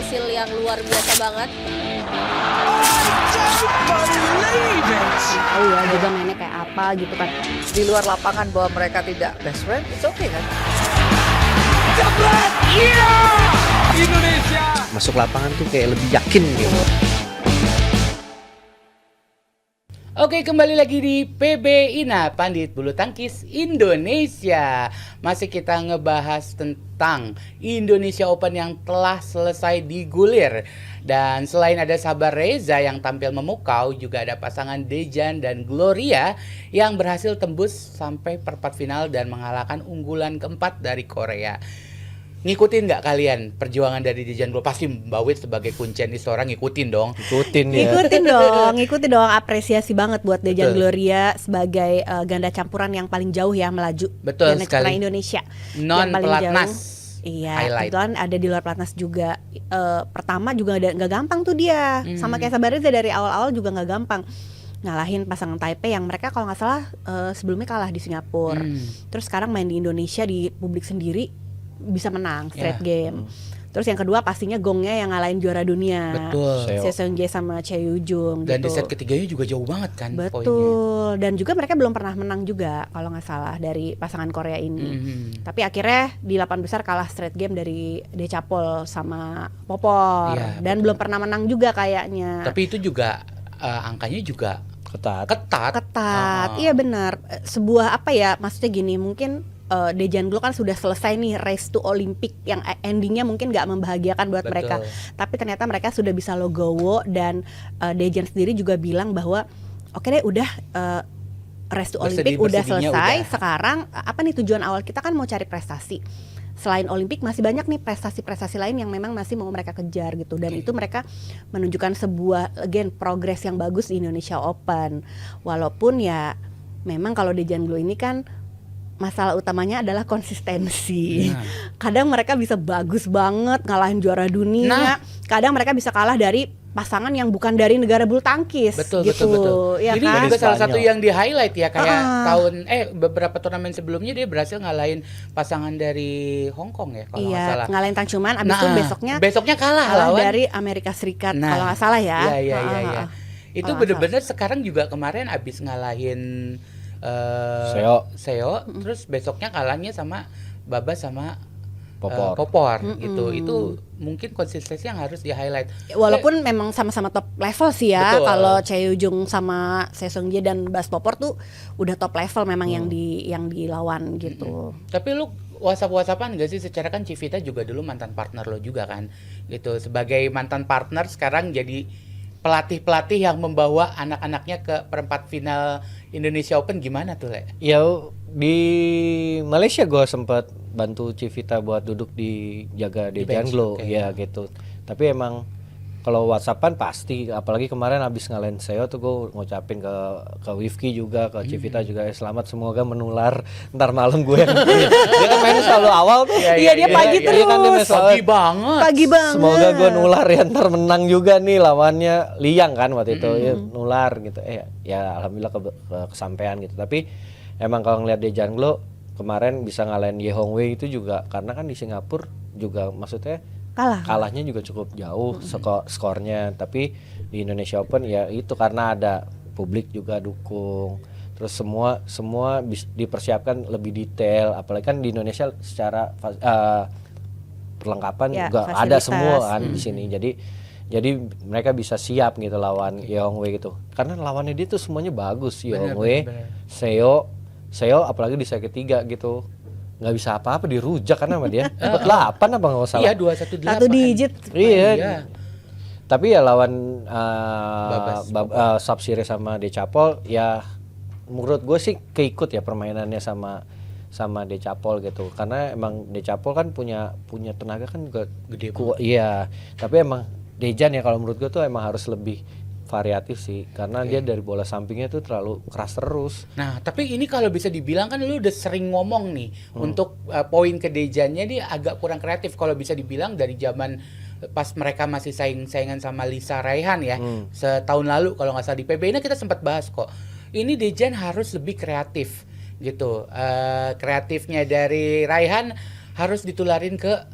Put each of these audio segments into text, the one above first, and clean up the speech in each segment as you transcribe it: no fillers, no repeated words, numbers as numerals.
hasil yang luar biasa banget. Tahu ya juga mainnya kayak apa gitu kan. Di luar lapangan bahwa mereka tidak best friend, it's okay kan? Indonesia Masuk lapangan tuh kayak lebih yakin gitu. Oke, kembali lagi di PB INA, Pandit Bulu Tangkis Indonesia. Masih kita ngebahas tentang Indonesia Open yang telah selesai digulir. Dan selain ada Sabar Reza yang tampil memukau, juga ada pasangan Dejan dan Gloria yang berhasil tembus sampai perempat final dan mengalahkan unggulan keempat dari Korea. Ngikutin nggak kalian perjuangan dari Dejan Gloria? Pasti Mbak Wit sebagai kuncen Istora ngikutin dong. Ikutin ya. Ngikutin dong, apresiasi banget buat Dejan Betul. Gloria sebagai ganda campuran yang paling jauh ya melaju. Betul ganda sekali. campuran Indonesia Non yang paling pelatnas. jauh. Iya, Highlight. kebetulan ada di luar pelatnas juga. Pertama juga nggak gampang tuh dia, sama kayak Sabar Reza dari awal-awal juga nggak gampang ngalahin pasangan Taipei yang mereka kalau nggak salah sebelumnya kalah di Singapura. Terus sekarang main di Indonesia di publik sendiri bisa menang straight game. Terus yang kedua pastinya gongnya yang ngalahin juara dunia. Betul. Se Seung-jae sama Choi Yoo-jung Dan di gitu. set ketiganya juga jauh banget kan poinnya. Betul. Dan juga mereka belum pernah menang juga kalau nggak salah dari pasangan Korea ini. Tapi akhirnya di 8 besar kalah straight game dari Decapol sama Popor. Iya, Dan belum pernah menang juga kayaknya. Tapi itu juga angkanya juga Ketat. Ketat. Iya benar. Sebuah apa ya, maksudnya gini, mungkin Dejan Glow kan sudah selesai nih race to Olympic yang endingnya mungkin nggak membahagiakan buat Betul. mereka, tapi ternyata mereka sudah bisa logowo. Dan Dejan sendiri juga bilang bahwa oke deh udah race to Olympic udah Bersedih-bersedihnya selesai. udah. Sekarang apa nih tujuan awal kita kan mau cari prestasi. Selain Olimpik masih banyak nih prestasi-prestasi lain yang memang masih mau mereka kejar gitu. Dan itu mereka menunjukkan sebuah again progres yang bagus di Indonesia Open. Walaupun ya memang kalau Dejan Glow ini kan masalah utamanya adalah konsistensi. Kadang mereka bisa bagus banget ngalahin juara dunia. Nah. Kadang mereka bisa kalah dari pasangan yang bukan dari negara bulu tangkis. Betul, gitu. betul. Ya Ini kan? juga salah Spanyol. satu yang di highlight ya, kayak Ah. beberapa turnamen sebelumnya dia berhasil ngalahin pasangan dari Hong Kong ya kalau nggak Iya, salah. ngalahin Tang Cuman. Abis itu besoknya kalah kalah lawan dari Amerika Serikat Nah, kalau nggak salah ya. Iya. Ah. Itu Kalau nggak bener-bener sekarang juga kemarin abis ngalahin Seo, terus besoknya kalahnya sama Babas sama Popor gitu. Itu mungkin konsistensi yang harus di highlight. Walaupun memang sama-sama top level sih ya. Betul. Kalau Choi Yoo-jung sama Se Seung-jae dan Bas Popor tuh udah top level memang yang dilawan gitu. Tapi lu WhatsApp-WhatsAppan gak sih? Secara kan Civita juga dulu mantan partner lo juga kan gitu. Sebagai mantan partner sekarang jadi pelatih-pelatih yang membawa anak-anaknya ke perempat final Indonesia Open, gimana tuh, Le? Ya di Malaysia gue sempat bantu Civita buat duduk di jaga Di Dejan bench, Glow, oke. ya gitu. Tapi emang kalau WhatsAppan pasti, apalagi kemarin abis ngalahin Seo tuh gue ngucapin ke Wifki juga, ke Civita juga, selamat, semoga menular ntar malam gue yang dia kan mainnya selalu awal tuh. Iya, dia pagi terus. Kan dia main selalu, Pagi banget. Pagi banget. semoga gue nular ya, ntar menang juga nih lawannya Liang kan waktu itu, ya, nular gitu. Ya alhamdulillah kesampaian gitu. Tapi emang kalau ngeliat Dejan Glow kemarin bisa ngalahin Ye Hong Wei itu juga karena kan di Singapura juga maksudnya kalahnya juga cukup jauh skornya. Tapi di Indonesia Open ya itu karena ada publik juga dukung. Terus semua dipersiapkan lebih detail, apalagi kan di Indonesia secara perlengkapan Ya, juga ada fasilitas. semua kan di sini. Jadi mereka bisa siap gitu lawan Ye Hong Wei gitu. Karena lawannya dia tuh semuanya bagus. Ye Hong Wei, Seo apalagi di set ketiga gitu. Nggak bisa apa-apa, dirujak kan sama dia. Dapat 8 apa nggak salah. Iya, 218. Satu digit. Iya. Tapi ya lawan Babas. Sub Series sama Decapol ya menurut gue sih keikut ya permainannya sama Decapol gitu. Karena emang Decapol kan punya tenaga kan juga Gede kuat. Iya. Tapi emang Dejan ya kalau menurut gue tuh emang harus lebih variatif sih, karena dia dari bola sampingnya tuh terlalu keras terus. Nah, tapi ini kalau bisa dibilang kan lu udah sering ngomong nih untuk poin ke Dejannya dia agak kurang kreatif kalau bisa dibilang dari zaman pas mereka masih saingan sama Lisa Raihan ya. Setahun lalu kalau nggak salah di PB ini kita sempat bahas kok. Ini Dejan harus lebih kreatif gitu. Kreatifnya dari Raihan harus ditularin ke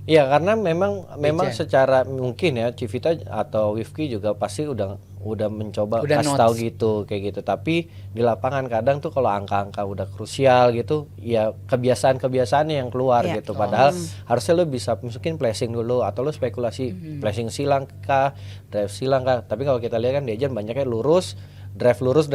Iya, karena memang Dejan. secara mungkin ya Civita atau Wifki juga pasti udah mencoba Udah kasih notes. tahu gitu kayak gitu. Tapi di lapangan kadang tuh kalau angka-angka udah krusial gitu, ya kebiasaan-kebiasaannya yang keluar Iya. gitu. Padahal harusnya lu bisa masukin flashing dulu atau lu spekulasi flashing silang kah, drive silang kah. Tapi kalau kita lihat kan Dejan banyaknya drive lurus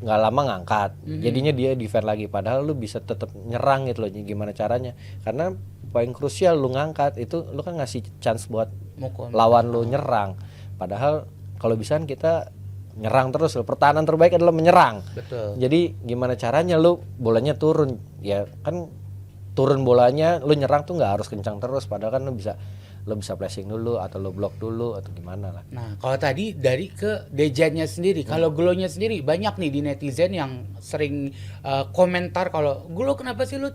nggak lama ngangkat. Jadinya dia defend lagi. Padahal lu bisa tetap nyerang gitu loh. Gimana caranya? Karena poin krusial lu ngangkat itu lu kan ngasih chance buat Mukul. lawan lu nyerang. Padahal kalau bisa kan kita nyerang terus. Pertahanan terbaik adalah menyerang. Betul. Jadi gimana caranya lu bolanya turun? Ya kan turun bolanya lu nyerang tuh nggak harus kencang terus. Padahal kan lu bisa flashing dulu atau lu block dulu atau gimana lah. Nah, kalau tadi dari ke Dejannya sendiri, kalau Glow-nya sendiri banyak nih di netizen yang sering komentar kalau Glow kenapa sih lu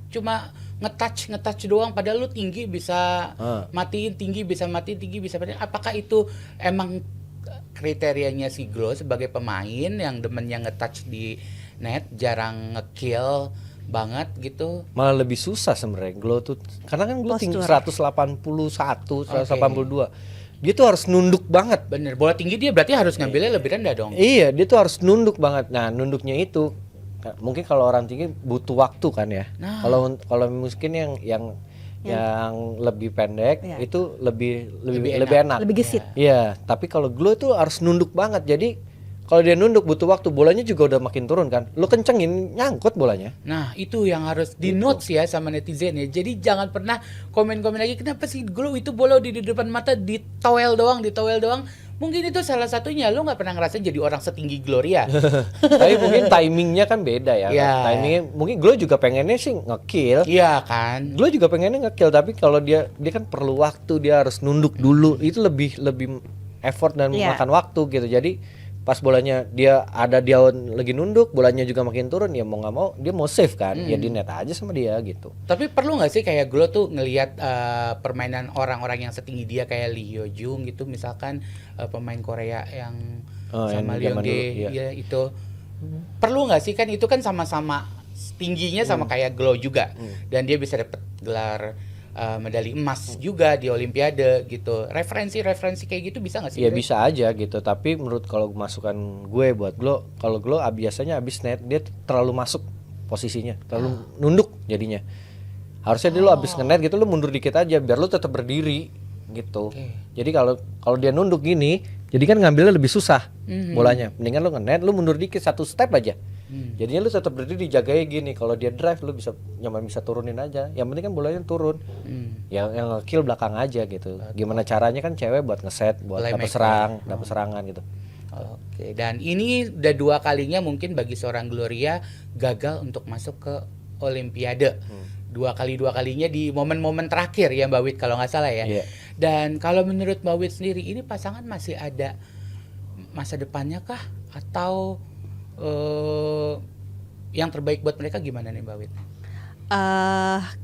cuma ngetouch doang padahal lu tinggi bisa matiin, tinggi bisa matiin, tinggi bisa matiin. Apakah itu emang kriterianya si Glow sebagai pemain yang demennya ngetouch di net, jarang ngekill banget gitu? Malah lebih susah sebenarnya Glow tuh karena kan Glow tinggi Postur. 181, 182. Dia tuh harus nunduk banget. Bener, bola tinggi dia berarti harus ngambilnya lebih rendah dong. Iya, dia tuh harus nunduk banget. Nah, nunduknya itu mungkin kalau orang tinggi butuh waktu kan ya. Nah. Kalau mungkin yang lebih pendek Iya. itu lebih Lebih enak. Lebih gesit. Iya, tapi kalau Glow tuh harus nunduk banget. Jadi kalau dia nunduk butuh waktu, bolanya juga udah makin turun kan. Lu kencengin nyangkut bolanya. Nah, itu yang harus di notes ya sama netizen ya. Jadi jangan pernah komen-komen lagi kenapa sih Glow itu bola di depan mata ditowel doang. Mungkin itu salah satunya. Lu nggak pernah ngerasain jadi orang setinggi Gloria. Tapi mungkin timingnya kan beda ya. Iya. Timingnya mungkin Glow juga pengennya sih nge-kill. Iya kan? Glow juga pengennya nge-kill, tapi kalau dia kan perlu waktu, dia harus nunduk dulu. Itu lebih effort dan Iya. makan waktu gitu. Jadi pas bolanya dia lagi nunduk, bolanya juga makin turun, ya mau nggak mau dia mau save kan, ya di net aja sama dia gitu. Tapi perlu nggak sih kayak Glow tuh ngelihat permainan orang-orang yang setinggi dia kayak Lee Hyo Jung gitu misalkan pemain Korea yang sama yang Leong zaman Dae dulu, iya. ya itu perlu nggak sih kan itu kan sama-sama tingginya sama kayak Glow juga dan dia bisa dapet gelar medali emas juga di Olimpiade gitu. Referensi kayak gitu bisa nggak sih? Ya Bre? bisa aja gitu, tapi menurut kalau masukan gue buat Glow, kalau Glow biasanya abis net dia terlalu masuk posisinya, terlalu nunduk jadinya. Harusnya dia lu abis nge-net gitu lu mundur dikit aja biar lu tetap berdiri gitu. Oke. Jadi kalau dia nunduk gini, jadi kan ngambilnya lebih susah bolanya. Mendingan lu nge-net, lu mundur dikit satu step aja. Jadinya lu tetap berdiri jaganya gini. Kalau dia drive lu bisa turunin aja. Yang penting kan bolanya turun. Yang nge-kill belakang aja gitu. Gimana caranya kan cewek buat nge-set, buat dapat serangan gitu. Oke, dan ini udah 2 kalinya mungkin bagi seorang Gloria gagal untuk masuk ke Olimpiade. 2 kalinya di momen-momen terakhir ya Mbak Wit kalau nggak salah ya. Iya. Dan kalau menurut Mbak Wit sendiri ini pasangan masih ada masa depannya kah atau yang terbaik buat mereka gimana nih Mbak Wit?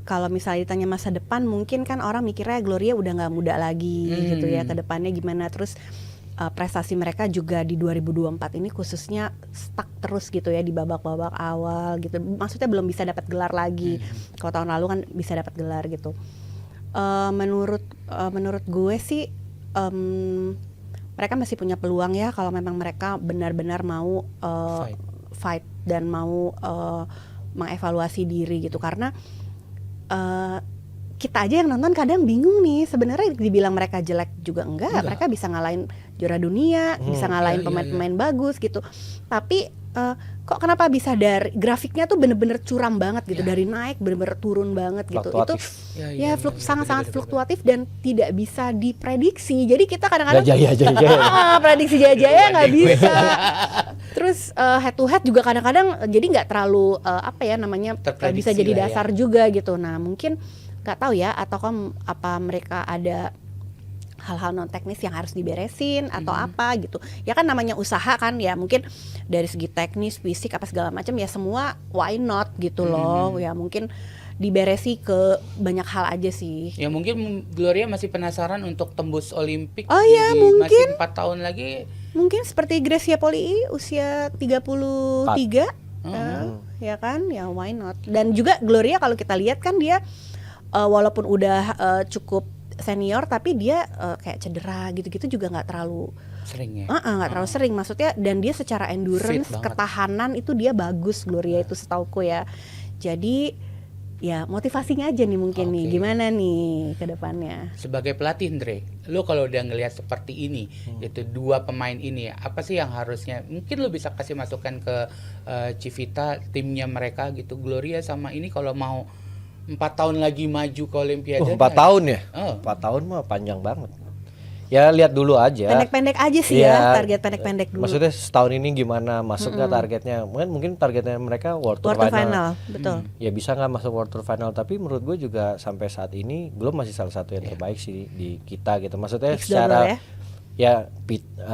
Kalau misalnya ditanya masa depan, mungkin kan orang mikirnya Gloria udah nggak muda lagi gitu ya, ke depannya gimana. Terus prestasi mereka juga di 2024 ini khususnya stuck terus gitu ya di babak-babak awal gitu. Maksudnya belum bisa dapat gelar lagi. Kalau tahun lalu kan bisa dapat gelar gitu. Menurut gue sih mereka masih punya peluang ya kalau memang mereka benar-benar mau fight dan mau mengevaluasi diri gitu, karena kita aja yang nonton kadang bingung nih sebenarnya dibilang mereka jelek juga enggak. Mereka bisa ngalahin juara dunia, bisa ngalahin pemain-pemain bagus gitu, tapi kok kenapa bisa dari grafiknya tuh bener-bener curam banget gitu, dari naik bener-bener turun banget gitu. Fluktuatif. Itu sangat-sangat fluktuatif dan tidak bisa diprediksi. Jadi kita kadang-kadang Jaya. prediksi jaya nggak bisa. Terus head to head juga kadang-kadang jadi nggak terlalu Terprediksi bisa jadi lah ya. dasar juga gitu. Nah mungkin nggak tahu ya, atau apa mereka ada hal-hal non teknis yang harus diberesin atau apa gitu. Ya kan namanya usaha kan ya, mungkin dari segi teknis, fisik apa segala macam ya semua why not gitu loh. Ya mungkin diberesi ke banyak hal aja sih. Ya mungkin Gloria masih penasaran untuk tembus Olimpik. Oh iya, Jadi mungkin. masih 4 tahun lagi. Mungkin seperti Gracia Poli usia 33 ya kan, ya why not. Dan juga Gloria kalau kita lihat kan dia walaupun udah cukup senior tapi dia kayak cedera gitu-gitu juga nggak terlalu Sering ya. nggak terlalu sering maksudnya, dan dia secara endurance, Fit banget. ketahanan itu dia bagus Gloria itu setauku ya. Jadi ya motivasinya aja nih mungkin nih Oke. gimana nih ke depannya. Sebagai pelatih Andre, lu kalau udah ngelihat seperti ini, itu dua pemain ini, apa sih yang harusnya mungkin lu bisa kasih masukan ke Civita, timnya mereka gitu, Gloria sama ini kalau mau 4 tahun lagi maju ke Olimpiade. 4 tahun ya? Oh. 4 tahun mah panjang banget. Ya lihat dulu aja. Pendek-pendek aja sih Iya. ya, target pendek-pendek dulu. Maksudnya setahun ini gimana masuk nggak targetnya? Mungkin targetnya mereka World Tour Quarter Final. final, betul. Ya bisa nggak masuk World Tour Final, tapi menurut gue juga sampai saat ini belum masih salah satu yang terbaik sih di kita gitu. Maksudnya Mixed secara double ya.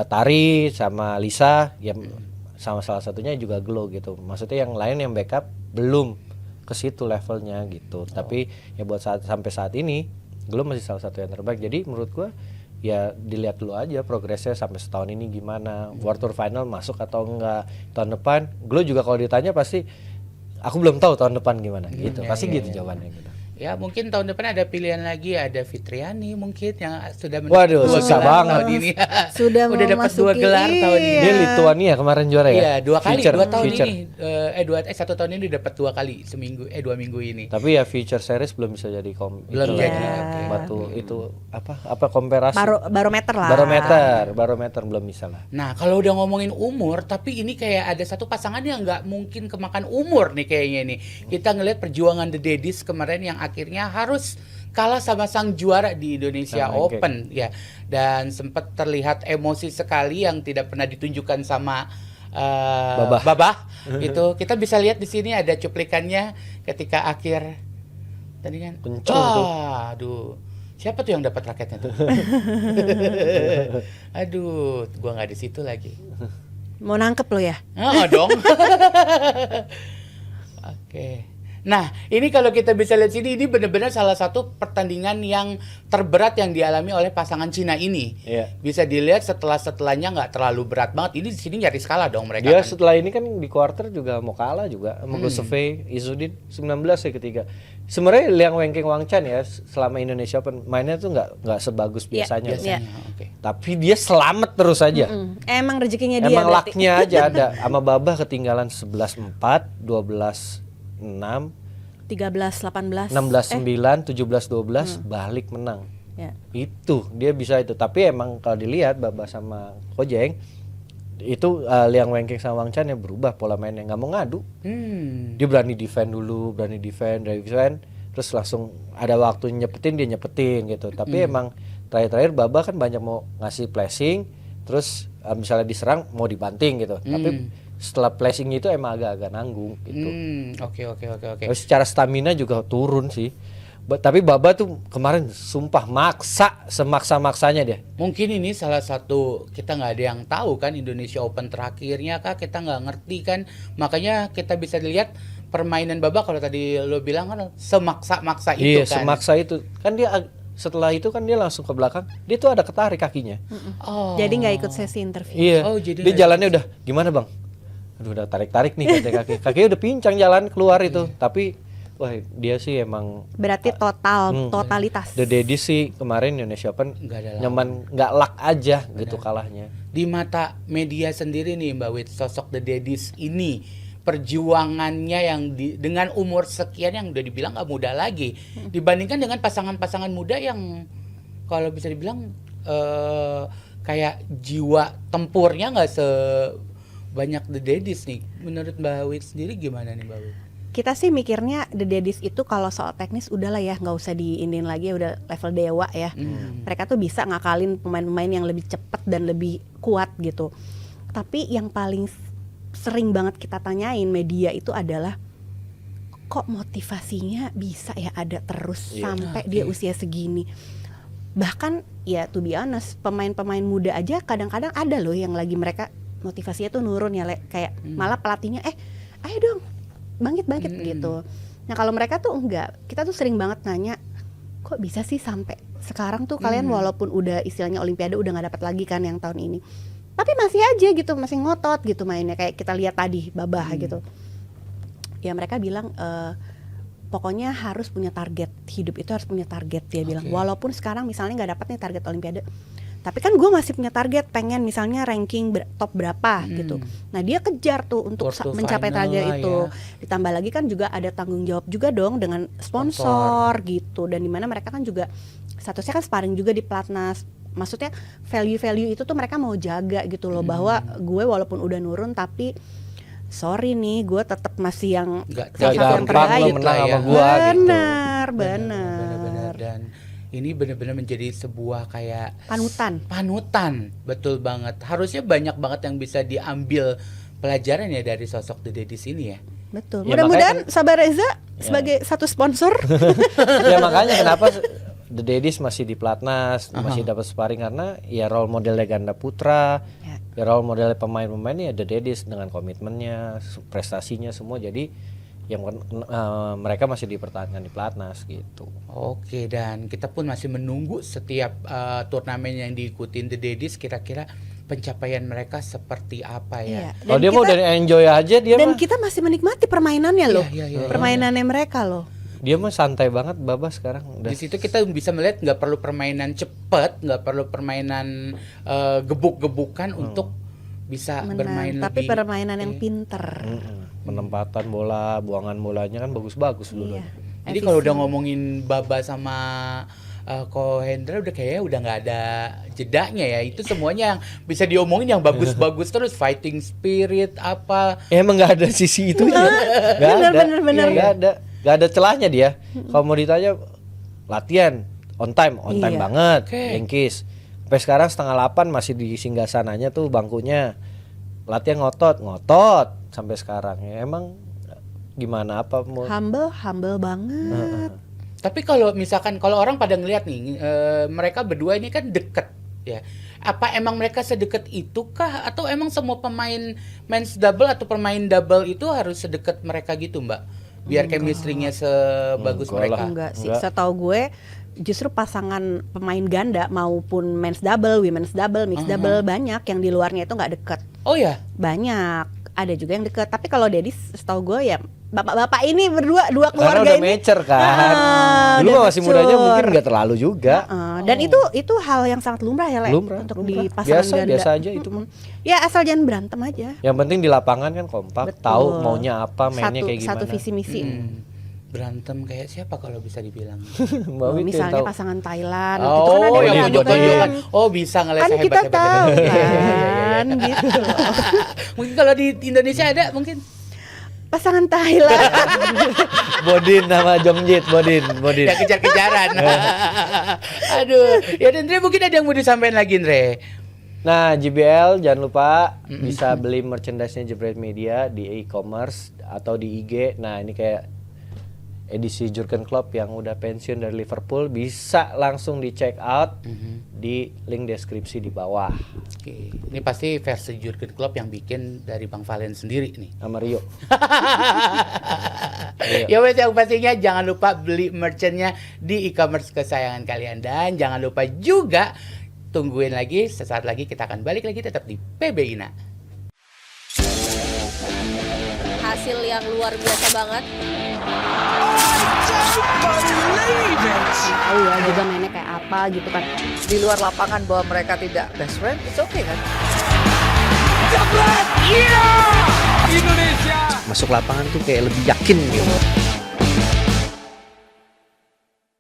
Tari sama Lisa ya sama salah satunya juga Glow gitu. Maksudnya yang lain yang backup belum ke situ levelnya gitu. Tapi ya buat sampai saat ini Glow masih salah satu yang terbaik. Jadi menurut gue ya dilihat dulu aja progresnya sampai setahun ini gimana, World Tour Final masuk atau enggak tahun depan. Glow juga kalau ditanya pasti aku belum tahu tahun depan gimana gitu, pasti gitu jawabannya gitu. Ya mungkin tahun depan ada pilihan lagi, ada Fitriani mungkin yang sudah Waduh, dua susah gelar banget. tahun ini. Sudah udah dapat 2 memasuki, gelar tahun ini. Dia Lituania kemarin juara ya? Iya, 2 kali, Future, 2 tahun Future. ini. 1 tahun ini dapat 2 kali seminggu, 2 minggu ini. Tapi ya Future Series belum bisa jadi Belum itu jadi, lagi. oke. Batu itu apa komparasi? Barometer lah. Barometer belum bisa lah. Nah, kalau udah ngomongin umur, tapi ini kayak ada satu pasangan yang nggak mungkin kemakan umur nih kayaknya nih. Kita ngelihat perjuangan The Daddies kemarin yang akhirnya harus kalah sama sang juara di Indonesia Nah, Open ya, dan sempat terlihat emosi sekali yang tidak pernah ditunjukkan sama Babah. Itu kita bisa lihat di sini ada cuplikannya ketika akhir tadi kan. Kenceng tuh. Aduh. Siapa tuh yang dapat raketnya tuh? Aduh, gua nggak di situ lagi. Mau nangkep lo ya? Oh dong. Oke. Nah, ini kalau kita bisa lihat sini, ini benar-benar salah satu pertandingan yang terberat yang dialami oleh pasangan Cina ini. Iya. Bisa dilihat setelahnya nggak terlalu berat banget. Ini di sini nyaris kalah dong mereka. Dia kan. setelah ini kan di quarter juga mau kalah juga sama Gosevei, Izudin 19 ya ketiga. Sebenarnya Liang Wenqing Wang Chan ya selama Indonesia Open mainnya tuh nggak sebagus biasanya. Biasanya. Iya. Oke. Tapi dia selamat terus aja. Emang rezekinya dia Emang berarti. lucknya aja ada. Sama Babah ketinggalan 11-4, 12-6, 13-18. 16-9, 17-12 balik menang. Ya. Itu dia bisa itu. Tapi emang kalau dilihat Babah sama Kojeng itu Liang Wenqing sama Wang Chan ya berubah pola mainnya, nggak mau ngadu. Dia berani defend dulu, defend, terus langsung ada waktu nyepetin dia nyepetin gitu. Tapi emang terakhir Babah kan banyak mau ngasih flashing, terus misalnya diserang mau dibanting gitu. Tapi setelah flashing itu emang agak-agak nanggung gitu. Oke. Terus secara stamina juga turun sih. Tapi Babah tuh kemarin sumpah maksa semaksa-maksanya dia. Mungkin ini salah satu kita nggak ada yang tahu kan Indonesia Open terakhirnya kah, kita nggak ngerti kan, makanya kita bisa lihat permainan Babah kalau tadi lo bilang kan semaksa-maksa itu Iya, kan. semaksa itu. Kan dia setelah itu kan dia langsung ke belakang, dia tuh ada ketarik kakinya. Oh. Jadi nggak ikut sesi interview. Iya. Oh, jadi dia nggak jalannya udah gimana bang? Aduh udah tarik-tarik nih katanya kaki. Kakinya udah pincang jalan keluar itu. Tapi wah dia sih emang Berarti totalitas. The Daddies sih kemarin Indonesia Open Nggak ada lawan. nyaman, nggak luck aja gitu kalahnya. Di mata media sendiri nih Mbak Wit, sosok The Daddies ini perjuangannya yang dengan umur sekian yang udah dibilang nggak muda lagi dibandingkan dengan pasangan-pasangan muda yang kalau bisa dibilang kayak jiwa tempurnya nggak sebanyak The Daddies nih. Menurut Mbak Wit sendiri gimana nih Mbak Wit? Kita sih mikirnya The Daddies itu kalau soal teknis udahlah ya, nggak usah diinin lagi, udah level dewa ya. Mereka tuh bisa ngakalin pemain-pemain yang lebih cepat dan lebih kuat gitu. Tapi yang paling sering banget kita tanyain media itu adalah kok motivasinya bisa ya ada terus sampai dia usia segini. Bahkan ya to be honest, pemain-pemain muda aja kadang-kadang ada loh yang lagi mereka motivasinya tuh nurun ya, kayak malah pelatihnya ayo dong bangkit gitu. Nah kalau mereka tuh enggak, kita tuh sering banget nanya kok bisa sih sampai sekarang tuh kalian walaupun udah istilahnya Olimpiade udah nggak dapat lagi kan yang tahun ini, tapi masih aja gitu, masih ngotot gitu mainnya, kayak kita lihat tadi Babah gitu. Ya mereka bilang pokoknya harus punya target, hidup itu harus punya target, dia bilang. Walaupun sekarang misalnya nggak dapat nih target olimpiade, tapi kan gue masih punya target, pengen misalnya ranking top berapa gitu. Nah dia kejar tuh untuk mencapai target itu. Ditambah lagi kan juga ada tanggung jawab juga dong dengan sponsor gitu. Dan dimana mereka kan juga statusnya kan sparring juga di pelatnas. Maksudnya value-value itu tuh mereka mau jaga gitu loh, bahwa gue walaupun udah nurun tapi sorry nih, gue tetap masih yang Gak yang gampang lo menang sama gua gitu. Benar. Dan ini benar-benar menjadi sebuah kayak panutan. Betul banget. Harusnya banyak banget yang bisa diambil pelajaran ya dari sosok The Daddies ini ya. Betul. Ya, Mudah-mudahan Sabar Reza sebagai satu sponsor. Ya makanya kenapa The Daddies masih di pelatnas, masih dapat sparring karena ya role modelnya ganda putra, ya role modelnya pemain-pemain ya The Daddies dengan komitmennya, prestasinya semua, jadi yang mereka masih dipertahankan di pelatnas gitu. Oke, dan kita pun masih menunggu setiap turnamen yang diikutin The Daddies, kira-kira pencapaian mereka seperti apa ya. Kalau dia mau dari enjoy aja dia dan mah. kita masih menikmati permainannya loh. Permainannya mereka loh. Dia mah santai banget Baba sekarang. Udah. Di situ kita bisa melihat nggak perlu permainan cepat, nggak perlu permainan gebuk-gebukan untuk bisa bermain tapi lebih. permainan yang pinter. Penempatan bola, buangan bolanya kan bagus-bagus dulu. Jadi kalau udah ngomongin Baba sama Ko Hendra udah kayaknya udah nggak ada jedanya ya. Itu semuanya yang bisa diomongin yang bagus-bagus terus, fighting spirit apa. Emang nggak ada sisi itu ya. Bener. Gak ada celahnya dia. Kalau mau ditanya latihan on time banget. Yankees. Sampai sekarang 7:30 masih di singgasananya tuh bangkunya. Latihan ngotot sampai sekarang. Ya emang gimana apa mau humble banget. Tapi kalau misalkan kalau orang pada ngelihat nih mereka berdua ini kan deket ya. Apa emang mereka sedekat itu kah atau emang semua pemain men's double atau pemain double itu harus sedekat mereka gitu, Mbak? Biar chemistry-nya sebagus mereka. Enggak sih, setahu gue justru pasangan pemain ganda maupun men's double, women's double, mixed double banyak yang di luarnya itu nggak deket. Oh ya? Banyak, ada juga yang deket. Tapi kalau Daddies setahu gue ya bapak-bapak ini berdua, dua keluarga karena udah ini mature kan. Dulu masih mudanya mungkin nggak terlalu juga. Dan itu hal yang sangat lumrah ya, Le, untuk di pasangan ganda. Biasa aja itu mah. Ya asal jangan berantem aja. Yang penting di lapangan kan kompak, tahu maunya apa, mainnya kayak gimana. Satu visi misi. Berantem kayak siapa kalau bisa dibilang? Misalnya pasangan Thailand. Oh, itu kan ada yang tonjok-tonjokan. Oh, bisa ngeles kan hebat-hebat. kita tahu kan, gitu. Mungkin kalau di Indonesia ada mungkin pasangan Thailand. Bodin sama Jongjit, Bodin. Ya kejar-kejaran. Aduh, ya Andre mungkin ada yang mau disampaikan lagi, Andre. Nah, JBL jangan lupa bisa beli merchandise-nya Jebret Media di e-commerce atau di IG. Nah, ini kayak edisi Jurgen Klopp yang udah pensiun dari Liverpool, bisa langsung di check out di link deskripsi di bawah. Oke, ini pasti versi Jurgen Klopp yang bikin dari Bang Valen sendiri nih. Sama Rio. Ya wes, yang pastinya jangan lupa beli merchantnya di e-commerce kesayangan kalian. Dan jangan lupa juga tungguin lagi, sesaat lagi kita akan balik lagi tetap di PB Ina. Hasil yang luar biasa banget. Tahu ya juga mainnya kayak apa gitu kan. Di luar lapangan bahwa mereka tidak best friend, it's okay kan? Masuk lapangan tuh kayak lebih yakin gitu.